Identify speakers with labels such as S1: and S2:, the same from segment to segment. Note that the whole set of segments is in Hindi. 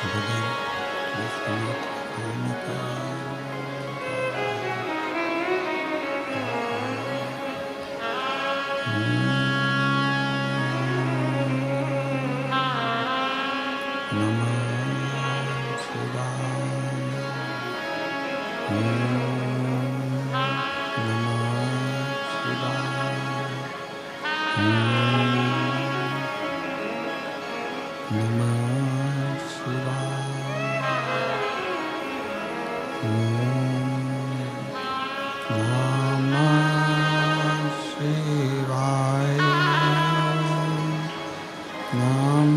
S1: भजन विश्वनाथ भगवान की। नमः शिवाय। नमः शिवाय। नमः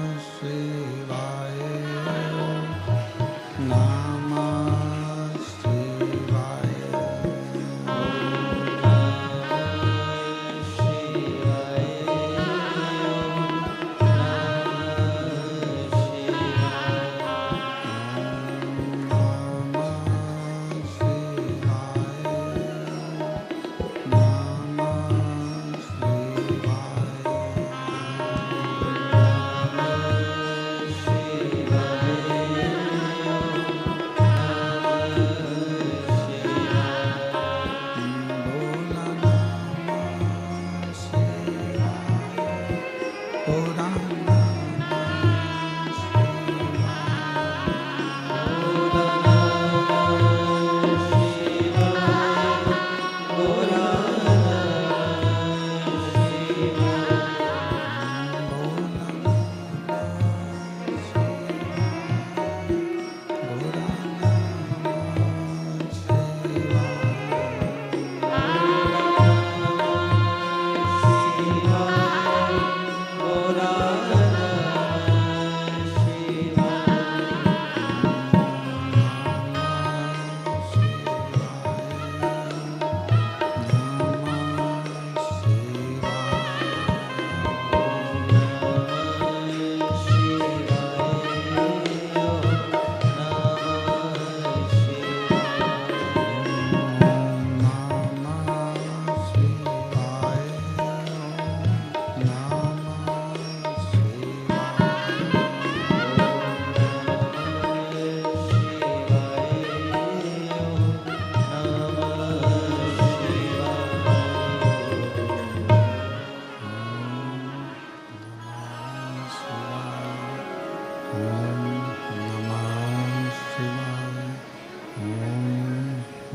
S1: शिवाय। नमः शिवाय।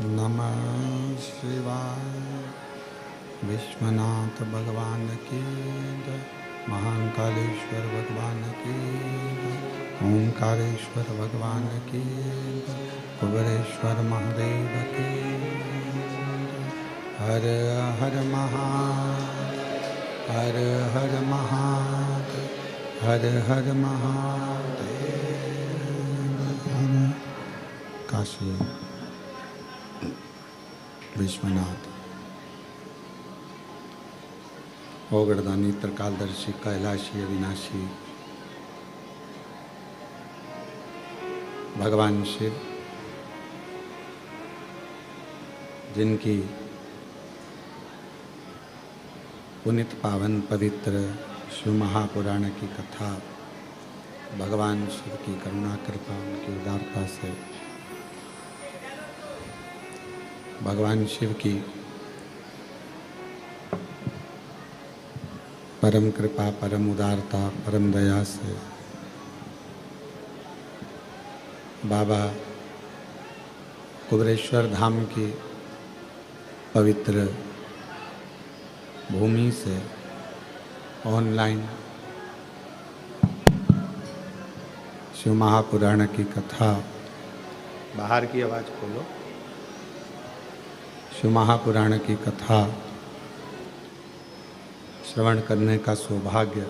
S1: नमः शिवाय। विश्वनाथ भगवान की जय। महाकालेश्वर भगवान की जय। ओंकारेश्वर भगवान की जय। कुबेरेश्वर महादेव की जय। हर हर महादेव। हर हर महादेव। हर हर महादेव। काशी विश्वनाथ ओगड़दानी त्रिकालदर्शी कैलाशी अविनाशी भगवान शिव, जिनकी पुनित पावन पवित्र शिव महापुराण की कथा भगवान शिव की करुणा कृपा उनकी उदारता से भगवान शिव की परम कृपा परम उदारता परम दया से बाबा कुबेरेश्वर धाम की पवित्र भूमि से ऑनलाइन शिव महापुराण की कथा, बाहर की आवाज़ खोलो, शिव महापुराण की कथा श्रवण करने का सौभाग्य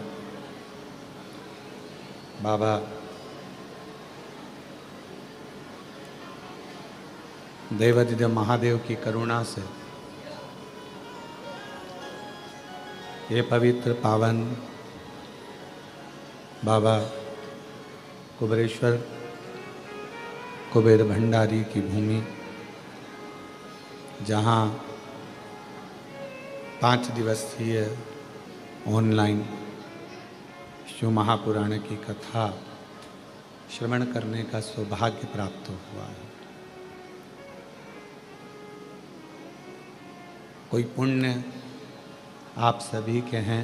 S1: बाबा देवादिदेव महादेव की करुणा से ये पवित्र पावन बाबा कुबेरेश्वर कुबेर भंडारी की भूमि, जहाँ 5 दिवसीय ऑनलाइन शिव महापुराण की कथा श्रवण करने का सौभाग्य प्राप्त हुआ है। कोई पुण्य आप सभी के हैं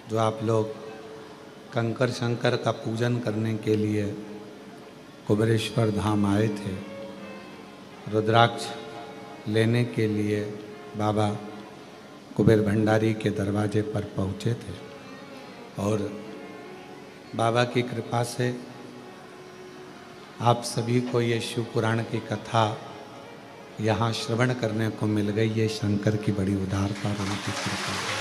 S1: जो आप लोग कंकर शंकर का पूजन करने के लिए कुबेरेश्वर धाम आए थे, रुद्राक्ष लेने के लिए बाबा कुबेर भंडारी के दरवाजे पर पहुँचे थे और बाबा की कृपा से आप सभी को ये शिव पुराण की कथा यहाँ श्रवण करने को मिल गई। ये शंकर की बड़ी उदारता और उनकी कृपा है।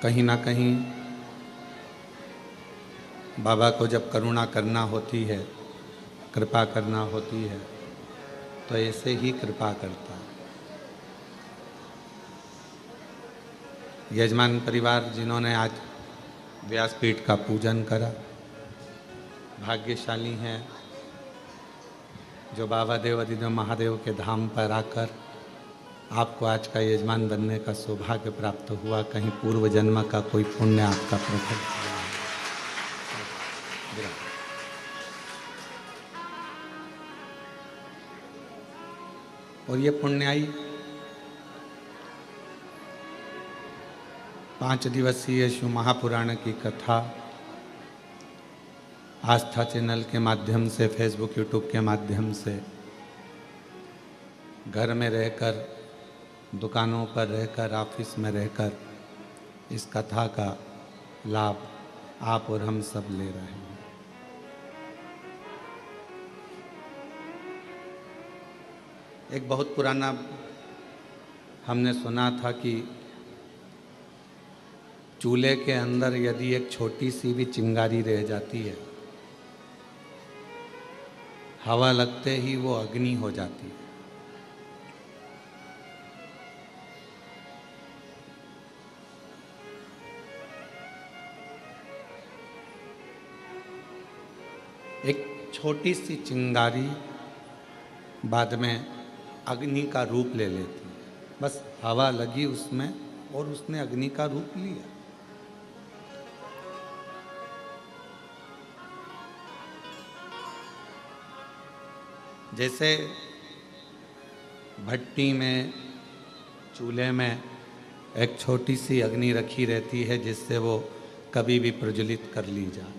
S1: कहीं ना कहीं बाबा को जब करुणा करना होती है, कृपा करना होती है, तो ऐसे ही कृपा करता है। यजमान परिवार जिन्होंने आज व्यासपीठ का पूजन करा भाग्यशाली हैं, जो बाबा देवादिदेव महादेव के धाम पर आकर आपको आज का यजमान बनने का सौभाग्य प्राप्त हुआ। कहीं पूर्व जन्म का कोई पुण्य आपका प्रकट हुआ है। और ये पुण्याई 5 दिवसीय शिव महापुराण की कथा आस्था चैनल के माध्यम से, फेसबुक यूट्यूब के माध्यम से, घर में रहकर, दुकानों पर रहकर, ऑफिस में रहकर इस कथा का लाभ आप और हम सब ले रहे हैं। एक बहुत पुराना हमने सुना था कि चूल्हे के अंदर यदि एक छोटी सी भी चिंगारी रह जाती है, हवा लगते ही वो अग्नि हो जाती है। एक छोटी सी चिंगारी बाद में अग्नि का रूप ले लेती है। बस हवा लगी उसमें और उसने अग्नि का रूप लिया। जैसे भट्टी में, चूल्हे में एक छोटी सी अग्नि रखी रहती है जिससे वो कभी भी प्रज्वलित कर ली जाए,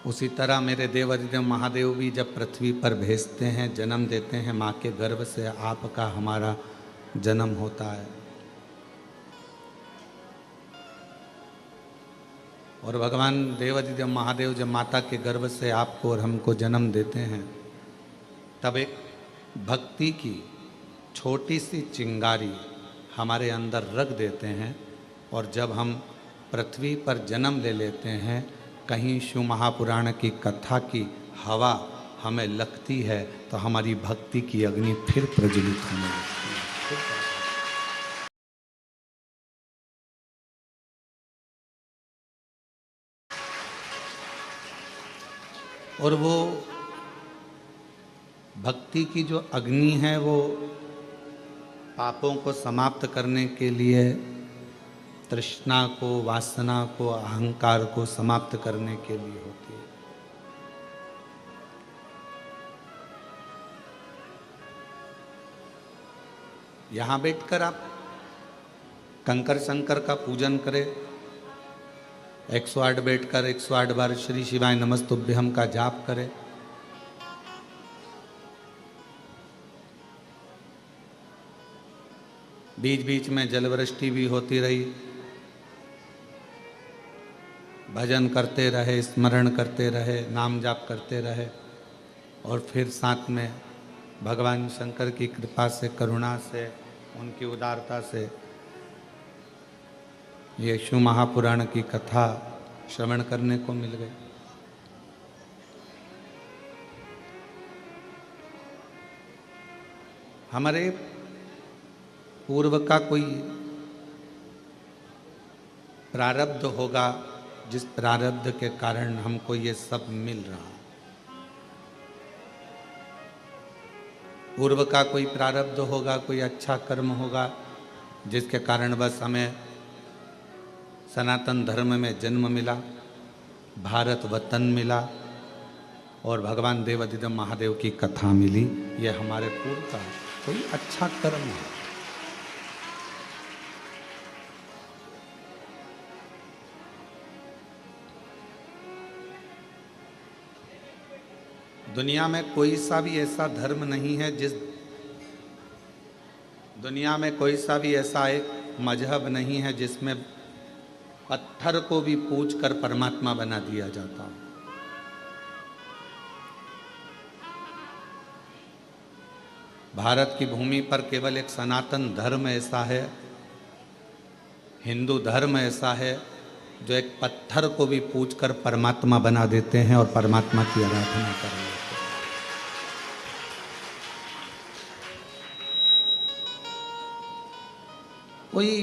S1: उसी तरह मेरे देवादिदेव महादेव भी जब पृथ्वी पर भेजते हैं, जन्म देते हैं, माँ के गर्भ से आपका हमारा जन्म होता है। और भगवान देवादिदेव महादेव जब माता के गर्भ से आपको और हमको जन्म देते हैं, तब एक भक्ति की छोटी सी चिंगारी हमारे अंदर रख देते हैं। और जब हम पृथ्वी पर जन्म ले लेते हैं, कहीं शिव महापुराण की कथा की हवा हमें लगती है तो हमारी भक्ति की अग्नि फिर प्रज्वलित होने लगती है। और वो भक्ति की जो अग्नि है वो पापों को समाप्त करने के लिए, तृष्णा को, वासना को, अहंकार को समाप्त करने के लिए होती है। यहाँ बैठकर आप कंकर शंकर का पूजन करें, 108 बैठकर 108 बार श्री शिवाय नमस्तुभ्यम का जाप करें। बीच बीच में जलवृष्टि भी होती रही, भजन करते रहे, स्मरण करते रहे, नाम जाप करते रहे, और फिर साथ में भगवान शंकर की कृपा से, करुणा से, उनकी उदारता से ये शिव महापुराण की कथा श्रवण करने को मिल गई। हमारे पूर्व का कोई प्रारब्ध होगा जिस प्रारब्ध के कारण हमको ये सब मिल रहा। पूर्व का कोई प्रारब्ध होगा, कोई अच्छा कर्म होगा जिसके कारण बस हमें सनातन धर्म में जन्म मिला, भारत वतन मिला और भगवान देवाधिदेव महादेव की कथा मिली। ये हमारे पूर्व का कोई अच्छा कर्म है। दुनिया में कोई सा भी ऐसा धर्म नहीं है दुनिया में कोई सा भी ऐसा एक मजहब नहीं है जिसमें पत्थर को भी पूज कर परमात्मा बना दिया जाता हो। भारत की भूमि पर केवल एक सनातन धर्म ऐसा है, हिंदू धर्म ऐसा है जो एक पत्थर को भी पूज कर परमात्मा बना देते हैं और परमात्मा की आराधना कर रहे हैं। कोई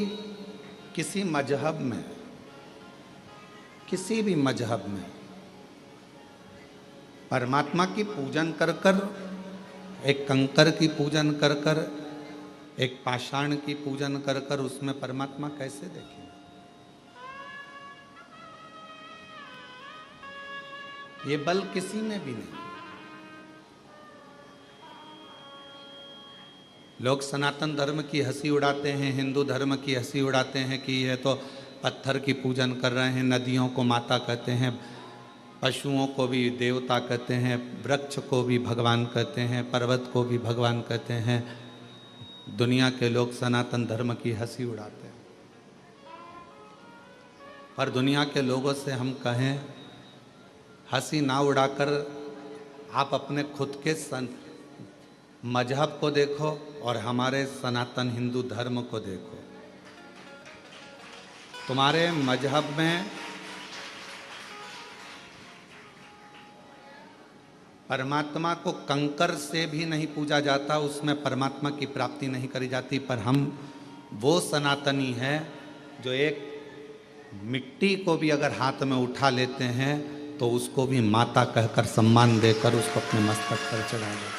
S1: किसी मजहब में, किसी भी मजहब में परमात्मा की पूजन कर कर, एक कंकर की पूजन कर कर, एक पाषाण की पूजन कर कर उसमें परमात्मा कैसे देखें? ये बल किसी में भी नहीं। लोग सनातन धर्म की हंसी उड़ाते हैं, हिंदू धर्म की हंसी उड़ाते हैं कि ये तो पत्थर की पूजन कर रहे हैं, नदियों को माता कहते हैं, पशुओं को भी देवता कहते हैं, वृक्ष को भी भगवान कहते हैं, पर्वत को भी भगवान कहते हैं। दुनिया के लोग सनातन धर्म की हंसी उड़ाते हैं। पर दुनिया के लोगों से हम कहें, हंसी ना उड़ाकर आप अपने खुद के मजहब को देखो और हमारे सनातन हिंदू धर्म को देखो। तुम्हारे मजहब में परमात्मा को कंकर से भी नहीं पूजा जाता, उसमें परमात्मा की प्राप्ति नहीं करी जाती। पर हम वो सनातनी हैं जो एक मिट्टी को भी अगर हाथ में उठा लेते हैं तो उसको भी माता कहकर सम्मान देकर उसको अपने मस्तक पर चढ़ा देते हैं।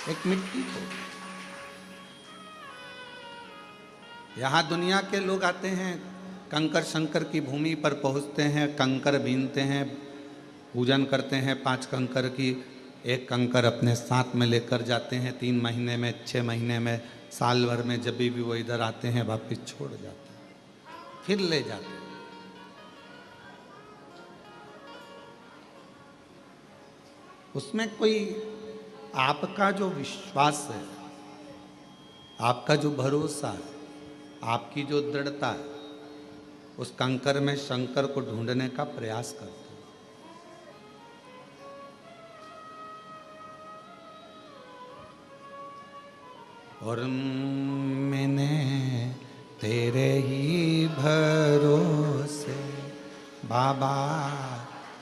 S1: एक मिट्टी को। यहाँ दुनिया के लोग आते हैं, कंकर शंकर की भूमि पर पहुँचते हैं, कंकर बीनते हैं, पूजन करते हैं 5 कंकर की। एक कंकर अपने साथ में लेकर जाते हैं, 3 महीने में, 6 महीने में, साल भर में, जब भी वो इधर आते हैं वापिस छोड़ जाते हैं, फिर ले जाते हैं। उसमें कोई आपका जो विश्वास है, आपका जो भरोसा है, आपकी जो दृढ़ता है, उस कंकर में शंकर को ढूंढने का प्रयास करते हैं। और मैंने तेरे ही भरोसे बाबा,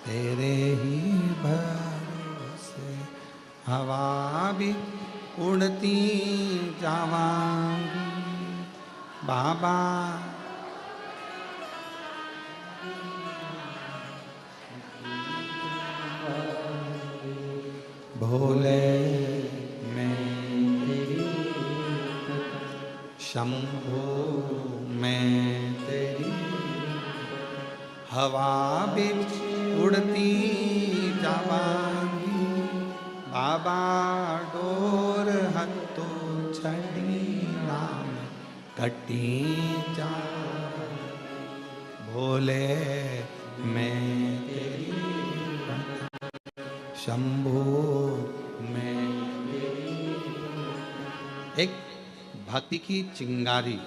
S1: तेरे ही भरोसे हवा भी उड़ती जावांगी बाबा। भोले मैं तेरी शंभो मैं तेरी हवा बिच उड़ती जावांगी बाबा डोर हत्तो छड़ी नाम कटी जा भोले मैं तेरी शंभो मैं तेरी। एक भक्ति की चिंगारी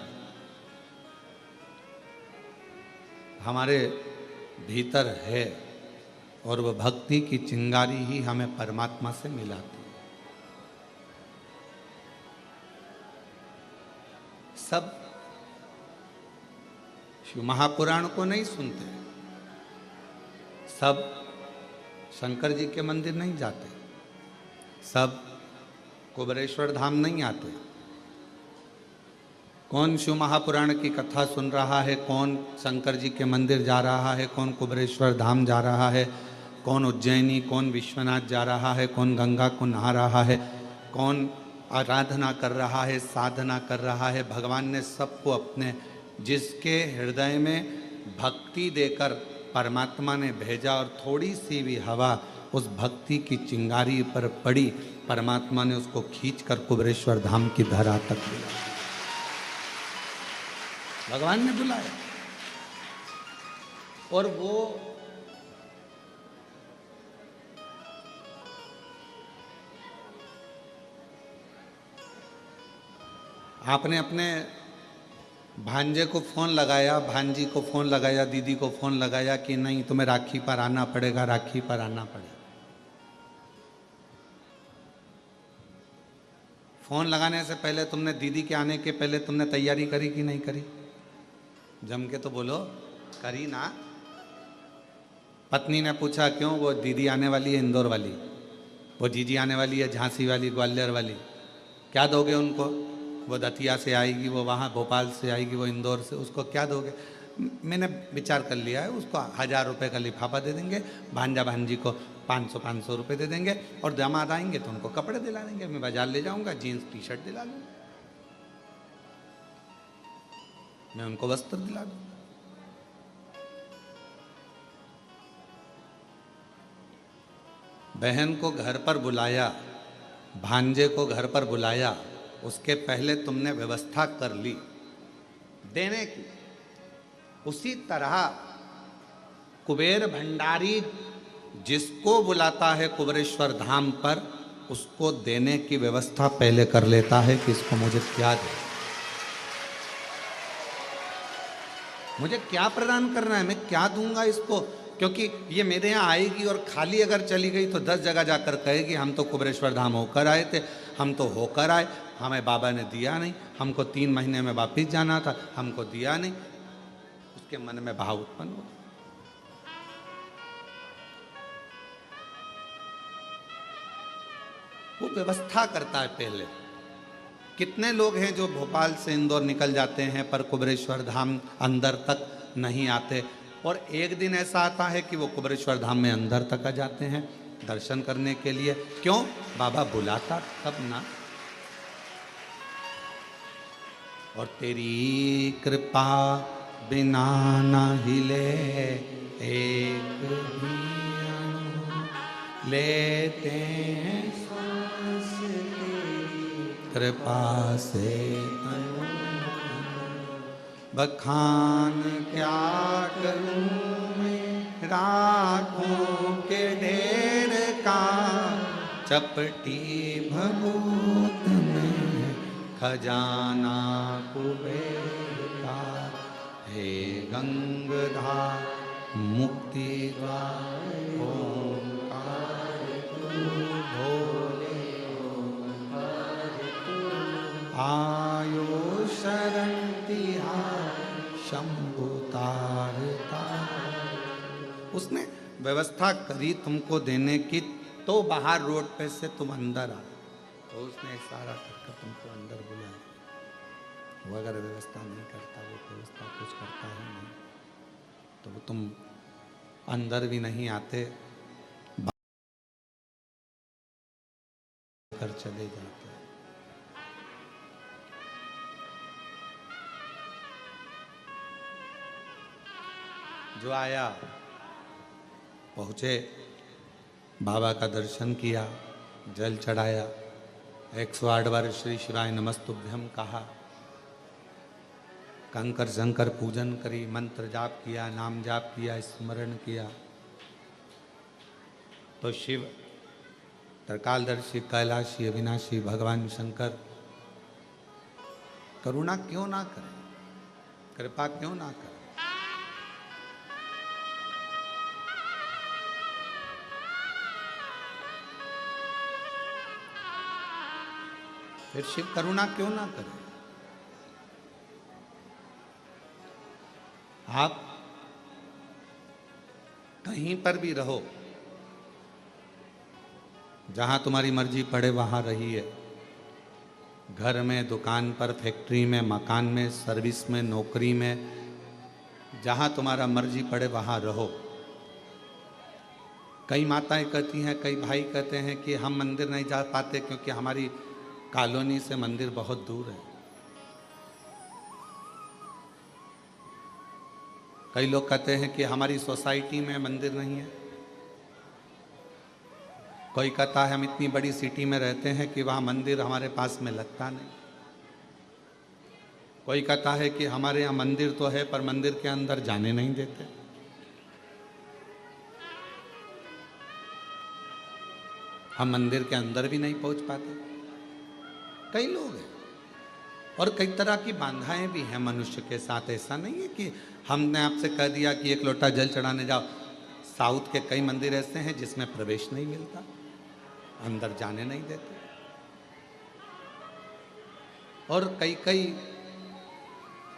S1: हमारे भीतर है और वह भक्ति की चिंगारी ही हमें परमात्मा से मिलाती है। सब शिव महापुराण को नहीं सुनते, सब शंकर जी के मंदिर नहीं जाते, सब कुबेरेश्वर धाम नहीं आते। कौन शिव महापुराण की कथा सुन रहा है, कौन शंकर जी के मंदिर जा रहा है, कौन कुबेरेश्वर धाम जा रहा है, कौन उज्जैनी, कौन विश्वनाथ जा रहा है, कौन गंगा को नहा रहा है, कौन आराधना कर रहा है, साधना कर रहा है। भगवान ने सबको अपने जिसके हृदय में भक्ति देकर परमात्मा ने भेजा और थोड़ी सी भी हवा उस भक्ति की चिंगारी पर पड़ी, परमात्मा ने उसको खींचकर कुबेरेश्वर धाम की धरा तक बुलाया। भगवान ने बुलाया और वो आपने अपने भांजे को फोन लगाया, भांजी को फोन लगाया, दीदी को फोन लगाया कि नहीं तुम्हें राखी पर आना पड़ेगा, राखी पर आना पड़ेगा। फोन लगाने से पहले तुमने दीदी के आने के पहले तुमने तैयारी करी कि नहीं करी? जम के तो बोलो, करी ना? पत्नी ने पूछा क्यों? वो दीदी आने वाली है इंदौर वाली, वो जीजी आने वाली है झांसी वाली, ग्वालियर वाली, क्या दोगे उनको? वो दतिया से आएगी, वो वहाँ भोपाल से आएगी, वो इंदौर से, उसको क्या दोगे? मैंने विचार कर लिया है, उसको 1000 रुपये का लिफाफा दे देंगे, भांजा भांजी को 500 रुपये दे देंगे और दामाद आएंगे तो उनको कपड़े दिला देंगे। मैं बाजार ले जाऊंगा, जीन्स टी शर्ट दिला लूँगा, मैं उनको वस्त्र दिला दूँ। बहन को घर पर बुलाया, भांजे को घर पर बुलाया, उसके पहले तुमने व्यवस्था कर ली देने की। उसी तरह कुबेर भंडारी जिसको बुलाता है कुबेरेश्वर धाम पर, उसको देने की व्यवस्था पहले कर लेता है कि इसको मुझे क्या दे, मुझे क्या प्रदान करना है, मैं क्या दूंगा इसको, क्योंकि ये मेरे यहाँ आएगी और खाली अगर चली गई तो 10 जगह जाकर कहेगी हम तो कुबेरेश्वर धाम होकर आए थे, हम तो होकर आए, हमें बाबा ने दिया नहीं, हमको 3 महीने में वापिस जाना था, हमको दिया नहीं। उसके मन में भाव उत्पन्न हो। वो व्यवस्था करता है पहले। कितने लोग हैं जो भोपाल से इंदौर निकल जाते हैं पर कुबेरेश्वर धाम अंदर तक नहीं आते, और एक दिन ऐसा आता है कि वो कुबेरेश्वर धाम में अंदर तक आ जाते हैं दर्शन करने के लिए। क्यों? बाबा बुलाता तब ना। और तेरी कृपा बिना ना हिले एक भी अणु, लेते हैं सांस तेरी कृपा से अनु। बखान क्या करूं मैं राखों के ढेर का, चपटी भभूत में खजाना कुबेर का। हे गंगाधर मुक्ति द्वार ओंकार तू भोले ओंकार तू, आयो शरण तिहार शंभु तारता। उसने व्यवस्था करी तुमको देने की, तो बाहर रोड पे से तुम अंदर आ, तो उसने इशारा करके तुमको अंदर बुलाया। वो अगर व्यवस्था नहीं करता, वो व्यवस्था कुछ करता ही नहीं, तो वो तुम अंदर भी नहीं आते। चले जाते हैं। जो आया पहुँचे, बाबा का दर्शन किया, जल चढ़ाया, 108 बार श्री शिवाय नमस्तुभ्यम कहा, कंकर शंकर पूजन करी, मंत्र जाप किया, नाम जाप किया, स्मरण किया, तो शिव त्रिकालदर्शी कैलाशी अविनाशी भगवान शंकर करुणा क्यों ना करें, कृपा क्यों ना करें। फिर शिव करुणा क्यों ना करे। आप कहीं पर भी रहो, जहां तुम्हारी मर्जी पड़े वहां रहिए, घर में, दुकान पर, फैक्ट्री में, मकान में, सर्विस में, नौकरी में, जहां तुम्हारा मर्जी पड़े वहां रहो। कई माताएं कहती हैं, कई भाई कहते हैं कि हम मंदिर नहीं जा पाते क्योंकि हमारी कॉलोनी से मंदिर बहुत दूर है। कई लोग कहते हैं कि हमारी सोसाइटी में मंदिर नहीं है। कोई कहता है हम इतनी बड़ी सिटी में रहते हैं कि वहाँ मंदिर हमारे पास में लगता नहीं। कोई कहता है कि हमारे यहाँ मंदिर तो है पर मंदिर के अंदर जाने नहीं देते। हम मंदिर के अंदर भी नहीं पहुँच पाते। कई लोग हैं और कई तरह की बाधाएं भी हैं मनुष्य के साथ। ऐसा नहीं है कि हमने आपसे कह दिया कि एक लोटा जल चढ़ाने जाओ। साउथ के कई मंदिर ऐसे हैं जिसमें प्रवेश नहीं मिलता, अंदर जाने नहीं देते। और कई कई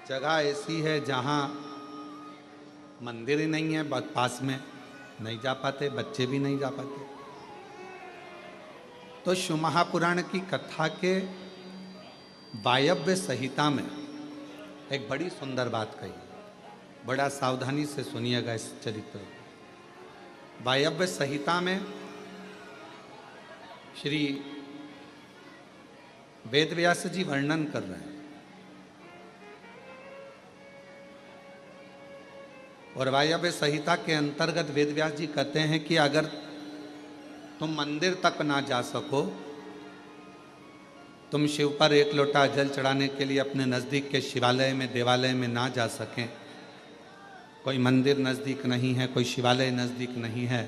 S1: जगह ऐसी है जहां मंदिर ही नहीं है, बहुत पास में, नहीं जा पाते, बच्चे भी नहीं जा पाते। तो शिव महापुराण की कथा के वायव्य संहिता में एक बड़ी सुंदर बात कही, बड़ा सावधानी से सुनिएगा इस चरित्र। वायव्य संहिता में श्री वेदव्यास जी वर्णन कर रहे हैं, और वायव्य संहिता के अंतर्गत वेदव्यास जी कहते हैं कि अगर तुम मंदिर तक ना जा सको, तुम शिव पर एक लोटा जल चढ़ाने के लिए अपने नज़दीक के शिवालय में, देवालय में ना जा सकें, कोई मंदिर नज़दीक नहीं है, कोई शिवालय नज़दीक नहीं है,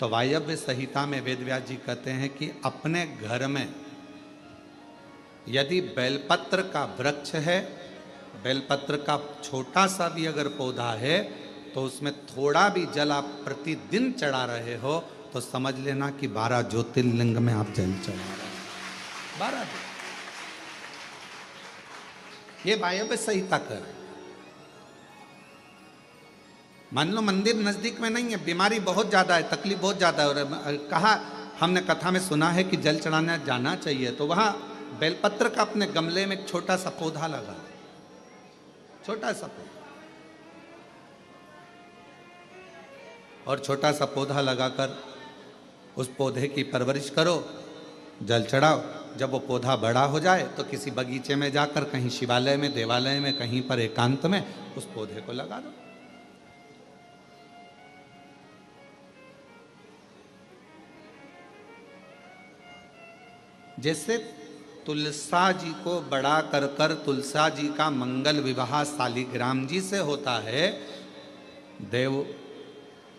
S1: तो वायव्य संहिता में वेदव्यास जी कहते हैं कि अपने घर में यदि बेलपत्र का वृक्ष है, बेलपत्र का छोटा सा भी अगर पौधा है, तो उसमें थोड़ा भी जल आप प्रतिदिन चढ़ा रहे हो तो समझ लेना कि 12 ज्योतिर्लिंग में आप जल चढ़ा रहे हैं। 12 दिन। ये वायव्य संहिता कर। मान लो मंदिर नजदीक में नहीं है, बीमारी बहुत ज्यादा है, तकलीफ बहुत ज्यादा है, और कहा हमने कथा में सुना है कि जल चढ़ाने जाना चाहिए, तो वहां बेलपत्र का अपने गमले में एक छोटा सा पौधा लगा, छोटा सा पौधा, और छोटा सा पौधा लगाकर उस पौधे की परवरिश करो, जल चढ़ाओ। जब वो पौधा बड़ा हो जाए तो किसी बगीचे में जाकर, कहीं शिवालय में, देवालय में, कहीं पर एकांत में उस पौधे को लगा दो। जैसे तुलसा जी को बड़ा कर कर तुलसा जी का मंगल विवाह शालिग्राम जी से होता है, देव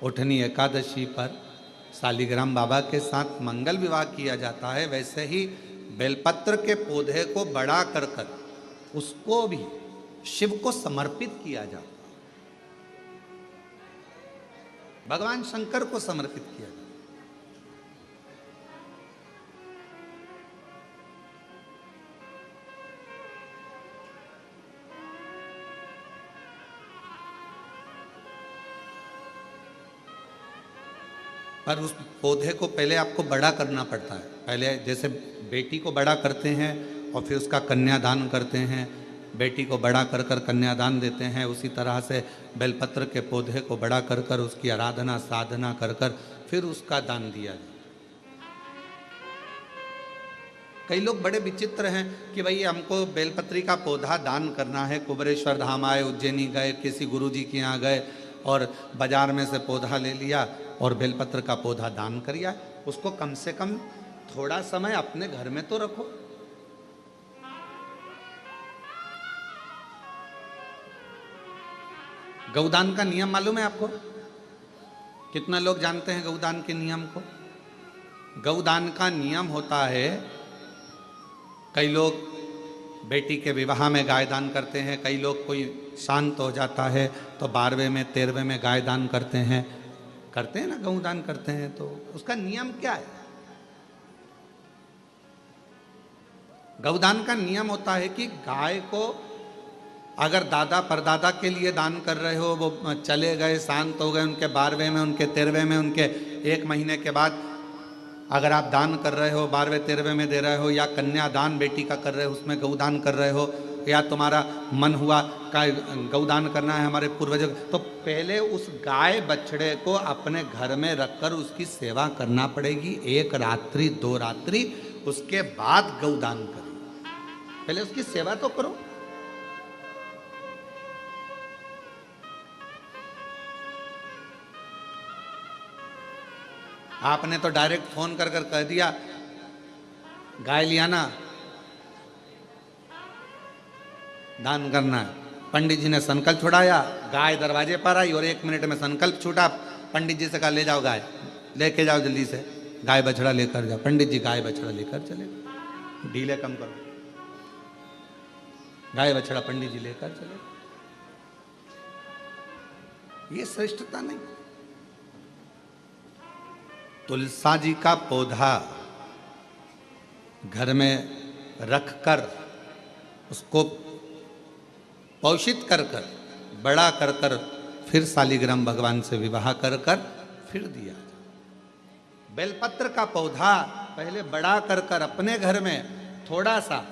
S1: उठनी एकादशी पर शालिग्राम बाबा के साथ मंगल विवाह किया जाता है, वैसे ही बेलपत्र के पौधे को बड़ा कर कर उसको भी शिव को समर्पित किया जाता है, भगवान शंकर को समर्पित किया जाता है। पर उस पौधे को पहले आपको बड़ा करना पड़ता है। पहले जैसे बेटी को बड़ा करते हैं और फिर उसका कन्यादान करते हैं, बेटी को बड़ा कर कर कन्यादान देते हैं, उसी तरह से बेलपत्र के पौधे को बड़ा कर कर उसकी आराधना साधना कर कर फिर उसका दान दिया जाए। कई लोग बड़े विचित्र हैं कि भाई हमको बेलपत्री का पौधा दान करना है। कुबेरेश्वर धाम आए, उज्जैनी गए, किसी गुरुजी के यहाँ गए और बाजार में से पौधा ले लिया और बेलपत्र का पौधा दान कर दिया। उसको कम से कम थोड़ा समय अपने घर में तो रखो। गौदान का नियम मालूम है आपको? कितना लोग जानते हैं गौदान के नियम को? गौदान का नियम होता है, कई लोग बेटी के विवाह में गाय दान करते हैं, कई लोग कोई शांत हो जाता है तो 12वें में 13वें में गाय दान करते हैं ना, गौदान करते हैं। तो उसका नियम क्या है? गौदान का नियम होता है कि गाय को अगर दादा परदादा के लिए दान कर रहे हो, वो चले गए, शांत हो गए, उनके 12वें में, उनके 13वें में, उनके 1 महीने के बाद अगर आप दान कर रहे हो, 12वें 13वें में दे रहे हो, या कन्यादान बेटी का कर रहे हो, उसमें गौदान कर रहे हो, या तुम्हारा मन हुआ का गौदान करना है हमारे पूर्वजों, तो पहले उस गाय बछड़े को अपने घर में रखकर उसकी सेवा करना पड़ेगी 1 रात्रि 2 रात्रि, उसके बाद गौदान करो। पहले उसकी सेवा तो करो। आपने तो डायरेक्ट फोन कर कह दिया गाय लिया ना, दान करना है। पंडित जी ने संकल्प छुड़ाया, गाय दरवाजे पर आई और 1 मिनट में संकल्प छूटा। पंडित जी से कहा ले जाओ गाय, लेके जाओ जल्दी से, गाय बछड़ा लेकर जाओ। पंडित जी गाय बछड़ा लेकर चले, ढीले कम करो, गाय बछड़ा पंडित जी लेकर चले। ये श्रेष्ठता नहीं। तुलसा जी का पौधा घर में रखकर उसको पोषित कर कर बड़ा कर कर फिर शालिग्राम भगवान से विवाह कर कर फिर दिया। बेलपत्र का पौधा पहले बड़ा कर कर अपने घर में थोड़ा सा,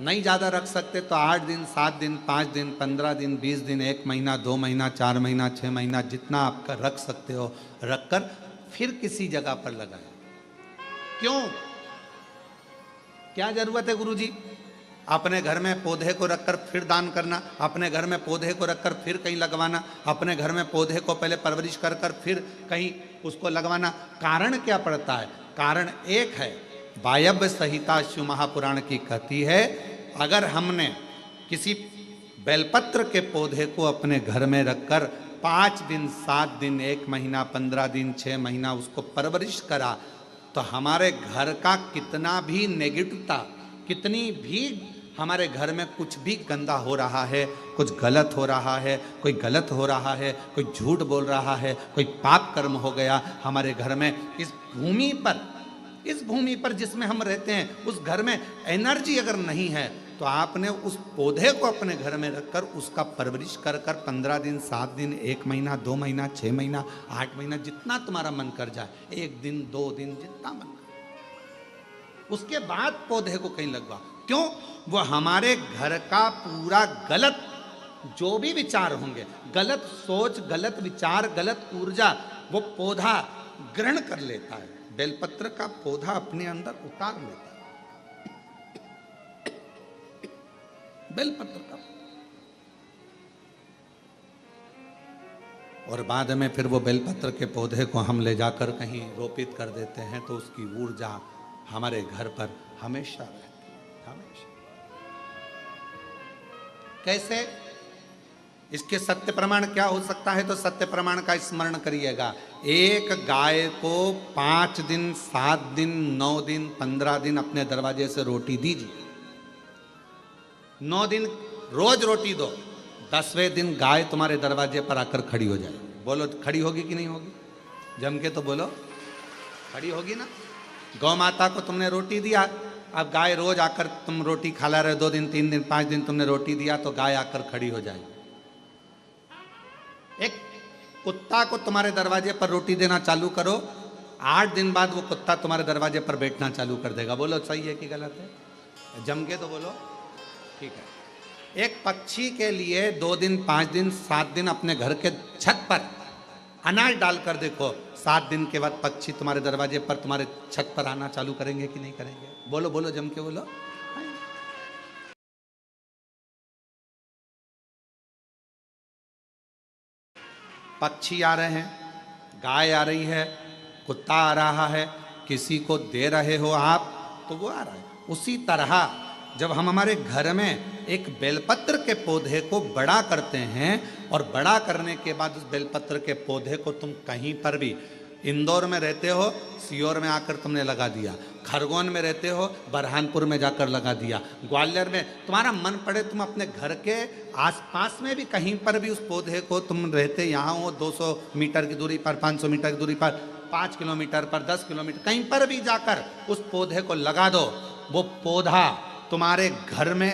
S1: नहीं ज़्यादा रख सकते तो 8 दिन 7 दिन 5 दिन 15 दिन 20 दिन 1 महीना 2 महीना 4 महीना 6 महीना जितना आपका रख सकते हो रखकर फिर किसी जगह पर लगाएं। क्यों? क्या जरूरत है गुरुजी अपने घर में पौधे को रखकर फिर दान करना, अपने घर में पौधे को रखकर फिर कहीं लगवाना, अपने घर में पौधे को पहले परवरिश कर कर फिर कहीं उसको लगवाना? कारण क्या पड़ता है? कारण एक है, वायव्य संहिता शिव महापुराण की कहती है, अगर हमने किसी बेलपत्र के पौधे को अपने घर में रखकर 5 दिन 7 दिन 1 महीना 15 दिन 6 महीना उसको परवरिश करा तो हमारे घर का कितना भी नेगेटिवता, कितनी भी हमारे घर में कुछ भी गंदा हो रहा है, कुछ गलत हो रहा है, कोई गलत हो रहा है, कोई झूठ बोल रहा है, कोई पाप कर्म हो गया हमारे घर में, इस भूमि पर जिसमें हम रहते हैं उस घर में एनर्जी अगर नहीं है तो आपने उस पौधे को अपने घर में रखकर उसका परवरिश कर कर 15 दिन 7 दिन 1 महीना 2 महीना 6 महीना 8 महीना जितना तुम्हारा मन कर जाए, 1 दिन 2 दिन जितना मन कर, उसके बाद पौधे को कहीं लगवा। क्यों? वो हमारे घर का पूरा गलत जो भी विचार होंगे, गलत सोच, गलत विचार, गलत ऊर्जा वो पौधा ग्रहण कर लेता है। बेलपत्र का पौधा अपने अंदर उतार लेता है। बेलपत्र का, और बाद में फिर वो बेलपत्र के पौधे को हम ले जाकर कहीं रोपित कर देते हैं तो उसकी ऊर्जा हमारे घर पर हमेशा रहती है, हमेशा। कैसे? इसके सत्य प्रमाण क्या हो सकता है? तो सत्य प्रमाण का स्मरण करिएगा। एक गाय को 5 दिन 7 दिन 9 दिन 15 दिन अपने दरवाजे से रोटी दीजिए। 9 दिन रोज रोटी दो, 10वें दिन गाय तुम्हारे दरवाजे पर आकर खड़ी हो जाए। बोलो खड़ी होगी कि नहीं होगी? जम के तो बोलो, खड़ी होगी ना। गौ माता को तुमने रोटी दिया, अब गाय रोज आकर तुम रोटी खा ला रहे, 2 दिन 3 दिन 5 दिन तुमने रोटी दिया तो गाय आकर खड़ी हो जाएगी। एक कुत्ता को तुम्हारे दरवाजे पर रोटी देना चालू करो, 8 दिन बाद वो कुत्ता तुम्हारे दरवाजे पर बैठना चालू कर देगा। बोलो सही है कि गलत है? जम के तो बोलो, ठीक है। एक पक्षी के लिए 2 दिन 5 दिन 7 दिन अपने घर के छत पर अनाज डालकर देखो, 7 दिन के बाद पक्षी तुम्हारे दरवाजे पर, तुम्हारे छत पर आना चालू करेंगे कि नहीं करेंगे? बोलो बोलो, जम के बोलो। पक्षी आ रहे हैं, गाय आ रही है, कुत्ता आ रहा है, किसी को दे रहे हो आप तो वो आ रहा है। उसी तरह जब हम हमारे घर में एक बेलपत्र के पौधे को बड़ा करते हैं और बड़ा करने के बाद उस बेलपत्र के पौधे को तुम कहीं पर भी, इंदौर में रहते हो, सीहोर में आकर तुमने लगा दिया, खरगोन में रहते हो, बरहानपुर में जाकर लगा दिया, ग्वालियर में, तुम्हारा मन पड़े तुम अपने घर के आसपास में भी कहीं पर भी उस पौधे को, तुम रहते यहाँ हो 200 मीटर की दूरी पर, 500 मीटर की दूरी पर, 5 किलोमीटर पर, 10 किलोमीटर, कहीं पर भी जाकर उस पौधे को लगा दो। वो पौधा तुम्हारे घर में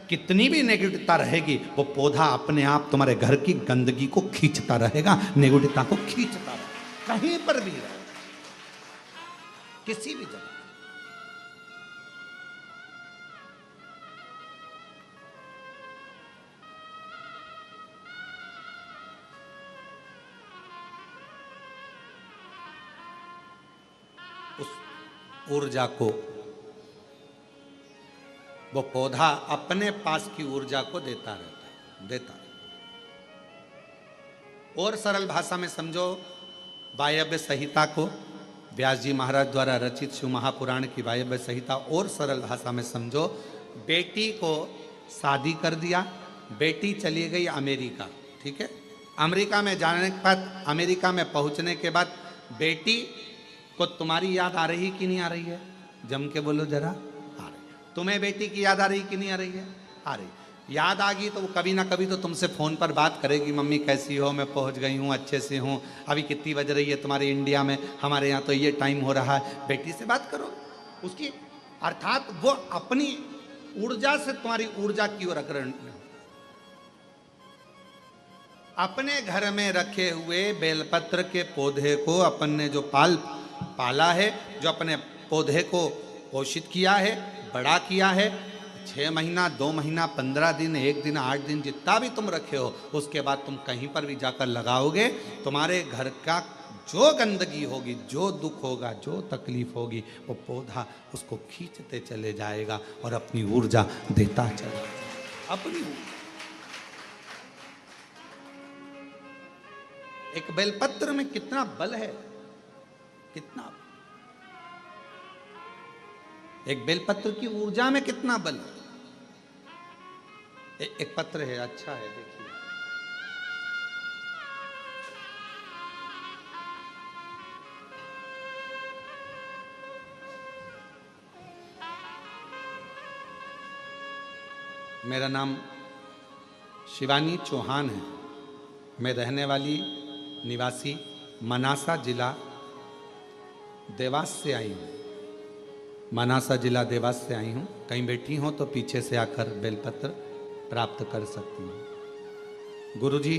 S1: कितनी भी नेगेटिवता रहेगी, वो पौधा अपने आप तुम्हारे घर की गंदगी को खींचता रहेगा, नेगेटिवता को खींचता रहेगा, कहीं पर भी रहे, किसी भी जगह। उस ऊर्जा को वो पौधा अपने पास की ऊर्जा को देता रहता है, देता रहता है। और सरल भाषा में समझो, वायव्य संहिता को, व्यास जी महाराज द्वारा रचित शिव महापुराण की वायव्य संहिता, और सरल भाषा में समझो, बेटी को शादी कर दिया, बेटी चली गई अमेरिका, ठीक है, अमेरिका में जाने के बाद, अमेरिका में पहुंचने के बाद बेटी को तुम्हारी याद आ रही कि नहीं आ रही है? जम के बोलो जरा। आ रही। तुम्हें बेटी की याद आ रही कि नहीं आ रही है? आ रही। याद आ गई तो वो कभी ना कभी तो तुमसे फ़ोन पर बात करेगी, मम्मी कैसी हो, मैं पहुंच गई हूँ, अच्छे से हूँ, अभी कितनी बज रही है तुम्हारे इंडिया में, हमारे यहाँ तो ये टाइम हो रहा है। बेटी से बात करो उसकी, अर्थात वो अपनी ऊर्जा से तुम्हारी ऊर्जा की ओर अग्रणी। अपने घर में रखे हुए बेलपत्र के पौधे को अपन ने जो पाला है, जो अपने पौधे को पोषित किया है, बड़ा किया है, 6 महीना, 2 महीना, 15 दिन, 1 दिन, 8 दिन, जितना भी तुम रखे हो, उसके बाद तुम कहीं पर भी जाकर लगाओगे, तुम्हारे घर का जो गंदगी होगी, जो दुख होगा, जो तकलीफ होगी, वो पौधा उसको खींचते चले जाएगा और अपनी ऊर्जा देता चला, अपनी ऊर्जा। एक बेलपत्र में कितना बल है, कितना, एक बेलपत्र की ऊर्जा में कितना बल है। एक पत्र है, अच्छा है, देखिए, मेरा नाम शिवानी चौहान है, मैं रहने वाली निवासी मनासा जिला देवास से आई हूँ, मनासा जिला देवास से आई हूँ। कहीं बैठी हो तो पीछे से आकर बेलपत्र प्राप्त कर सकती हूँ। गुरुजी,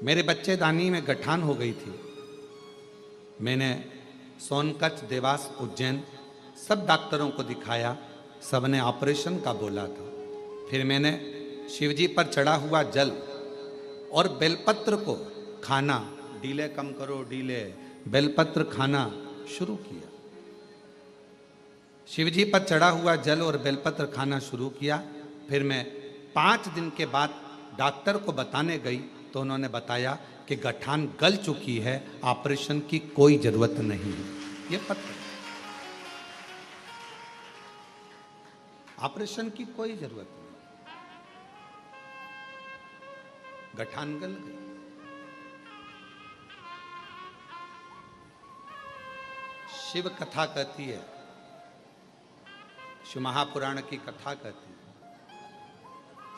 S1: मेरे बच्चेदानी में गठान हो गई थी, मैंने सोनकच्छ, देवास, उज्जैन सब डॉक्टरों को दिखाया, सबने ऑपरेशन का बोला था। फिर मैंने शिवजी पर चढ़ा हुआ जल और बेलपत्र को खाना, डीले कम करो डीले, बेलपत्र खाना शुरू किया। शिवजी पर चढ़ा हुआ जल और बेलपत्र खाना शुरू किया। फिर मैं 5 दिन के बाद डॉक्टर को बताने गई तो उन्होंने बताया कि गठान गल चुकी है, ऑपरेशन की कोई जरूरत नहीं है। ये पत्र, ऑपरेशन की कोई जरूरत नहीं, गठान गल गई। शिव कथा कहती है, शिव महापुराण की कथा कहती है,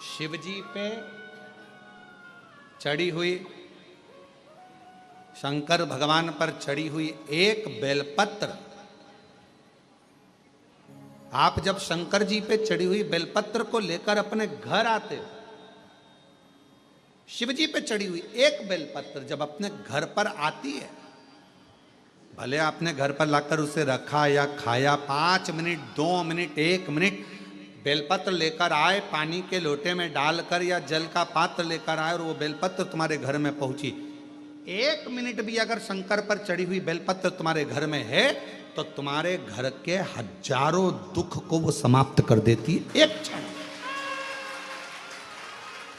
S1: शिवजी पे चढ़ी हुई, शंकर भगवान पर चढ़ी हुई एक बेलपत्र, आप जब शंकर जी पे चढ़ी हुई बेलपत्र को लेकर अपने घर आते हो, शिवजी पे चढ़ी हुई एक बेलपत्र जब अपने घर पर आती है, भले आपने घर पर लाकर उसे रखा या खाया, 5 मिनट, 2 मिनट, 1 मिनट बेलपत्र लेकर आए, पानी के लोटे में डालकर या जल का पात्र लेकर आए और वो बेलपत्र तुम्हारे घर में पहुंची, 1 मिनट भी अगर शंकर पर चढ़ी हुई बेलपत्र तुम्हारे घर में है तो तुम्हारे घर के हजारों दुख को वो समाप्त कर देती है, एक क्षण,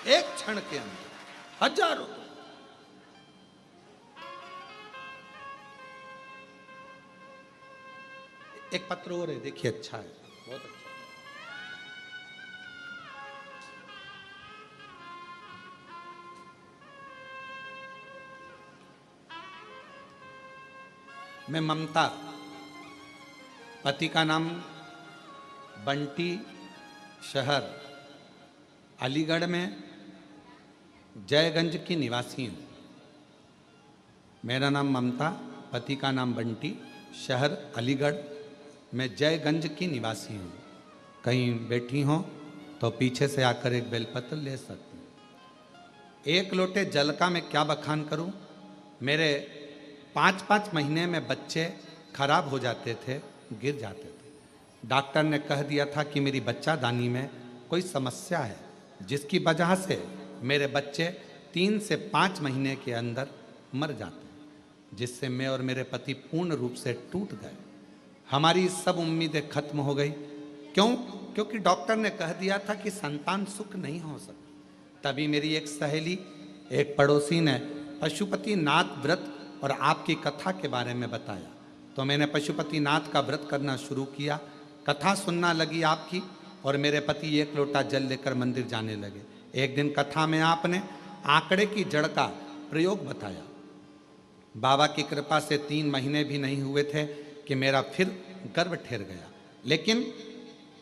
S1: एक क्षण के अंदर हजारों। एक पत्र और है, देखिए, अच्छा है, बहुत अच्छा। मैं ममता, पति का नाम बंटी, शहर अलीगढ़ में जयगंज की निवासी हूँ। मेरा नाम ममता, पति का नाम बंटी, शहर अलीगढ़, मैं जयगंज की निवासी हूँ। कहीं बैठी हो तो पीछे से आकर एक बेलपत्र ले सकती हूँ। 1 लोटे जल का मैं क्या बखान करूँ। मेरे 5-5 महीने में बच्चे खराब हो जाते थे, गिर जाते थे। डॉक्टर ने कह दिया था कि मेरी बच्चादानी में कोई समस्या है, जिसकी वजह से मेरे बच्चे 3 से 5 महीने के अंदर मर जाते हैं, जिससे मैं और मेरे पति पूर्ण रूप से टूट गए। हमारी सब उम्मीदें खत्म हो गई। क्यों? क्योंकि डॉक्टर ने कह दिया था कि संतान सुख नहीं हो सकती। तभी मेरी एक सहेली, एक पड़ोसी ने पशुपति नाथ व्रत और आपकी कथा के बारे में बताया, तो मैंने पशुपति नाथ का व्रत करना शुरू किया। कथा सुनना लगी आपकी, और मेरे पति 1 लोटा जल लेकर मंदिर जाने लगे। एक दिन कथा में आपने आंकड़े की जड़ का प्रयोग बताया। बाबा की कृपा से 3 महीने भी नहीं हुए थे कि मेरा फिर गर्भ ठहर गया, लेकिन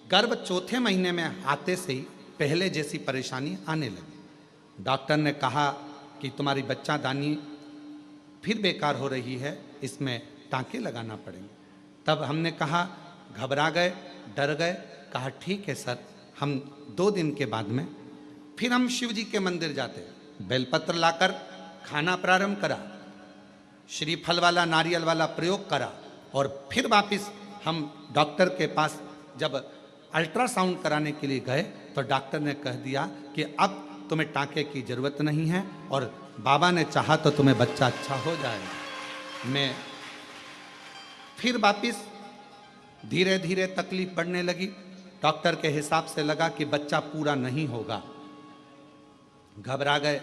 S1: गर्भ 4थे महीने में आते से ही पहले जैसी परेशानी आने लगी। डॉक्टर ने कहा कि तुम्हारी बच्चादानी फिर बेकार हो रही है, इसमें टांके लगाना पड़ेंगे। तब हमने कहा, घबरा गए, डर गए, कहा ठीक है सर, हम 2 दिन के बाद में फिर हम शिव जी के मंदिर जाते। बेलपत्र लाकर खाना प्रारंभ करा, श्रीफल वाला नारियल वाला प्रयोग करा, और फिर वापस हम डॉक्टर के पास जब अल्ट्रासाउंड कराने के लिए गए तो डॉक्टर ने कह दिया कि अब तुम्हें टांके की ज़रूरत नहीं है, और बाबा ने चाहा तो तुम्हें बच्चा अच्छा हो जाएगा। मैं फिर वापस धीरे धीरे तकलीफ बढ़ने लगी। डॉक्टर के हिसाब से लगा कि बच्चा पूरा नहीं होगा। घबरा गए।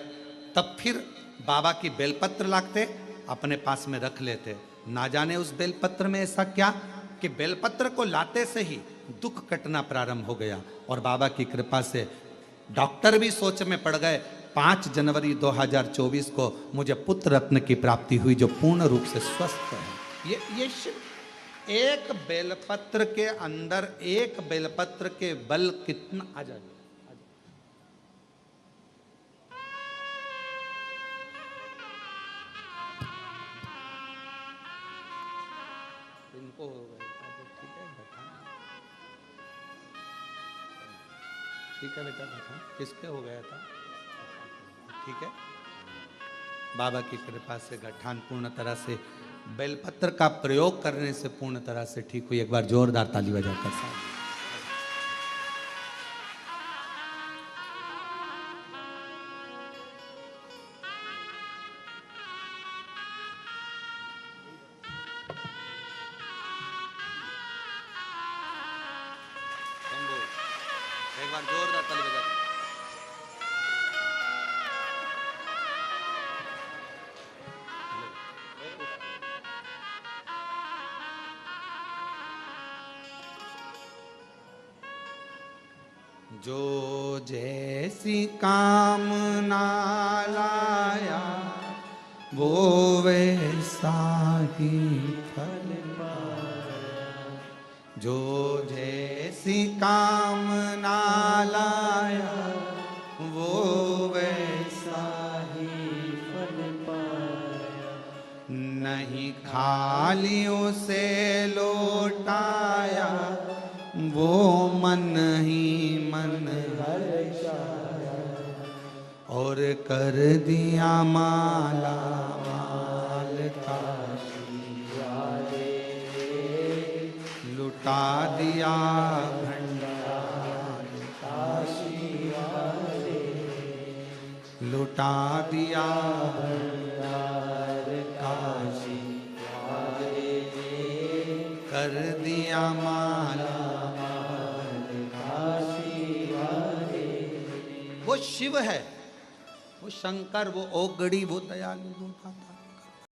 S1: तब फिर बाबा की बेलपत्र लाते, अपने पास में रख लेते। ना जाने उस बेलपत्र में ऐसा क्या कि बेलपत्र को लाते से ही दुख कटना प्रारंभ हो गया, और बाबा की कृपा से डॉक्टर भी सोच में पड़ गए। 5 जनवरी 2024 को मुझे पुत्र रत्न की प्राप्ति हुई, जो पूर्ण रूप से स्वस्थ है। ये एक बेलपत्र के अंदर, एक बेलपत्र के बल कितना आ जाए। इनको हो गए, ठीक है बैठा, ठीक है बेटा बैठा। किसके हो गया था? ठीक है, बाबा की कृपा से गठान पूर्ण तरह से बेलपत्र का प्रयोग करने से पूर्ण तरह से ठीक हुई। एक बार जोरदार ताली बजाकर साथ। एक बार जोरदार ताली बजाकर। जो जैसी कामना लाया वो वैसा ही फल पाया। जो जैसी कामना लाया वो वैसा ही फल पाया। नहीं खाली उसे लौटाया वो मन ही मन हर्षाया, और कर दिया माला माल काशी वाले। लुटा दिया भंडार काशी वाले। लुटा दिया भंडार कर दिया माला। वो शिव है, वो शंकर, वो ओगड़ी, वो दयालु, वो दाता।